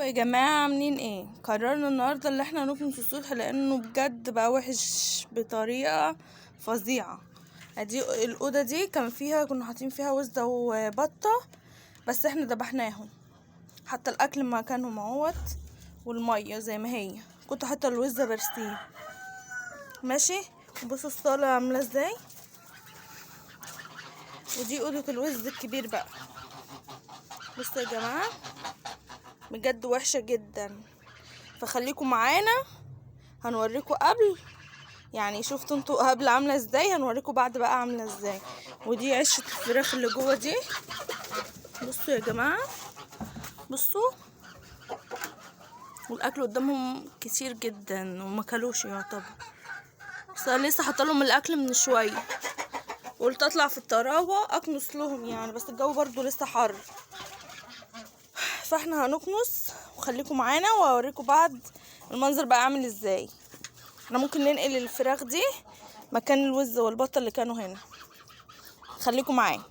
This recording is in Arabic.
يا جماعة عاملين ايه؟ قررنا النهاردة اللي احنا نكنس السطح لانه بجد بقى وحش بطريقة فظيعة. ادي الأوضة دي كنا حاطين فيها وزة وبطة، بس احنا دبحناهم. حتى الأكل مكانهم اهوت، والمية زي ما هي. كنت حاطة الوزة برسيم ماشي. وبصوا الصالة عاملة ازاي، ودي أوضة الوز الكبير بقى. بصوا يا جماعة بجد وحشة جدا، فخليكم معانا هنوريكم قبل. يعني شفتوا انتوا قبل عامله ازاي، هنوريكم بعد بقى عامله ازاي. ودي عشه الفراخ اللي جوه دي. بصوا يا جماعه، بصوا، والاكل قدامهم كتير جدا وما كلوش يعتبر. بس انا لسه حاطه لهم الاكل من شويه، قلت اطلع في الطراوه اكنس لهم يعني، بس الجو برضو لسه حر. فاحنا هنكنس وخليكم معانا واوريكم بعد المنظر بقى عامل ازاي. احنا ممكن ننقل الفراخ دي مكان الوز والبطه اللي كانوا هنا. خليكم معايا.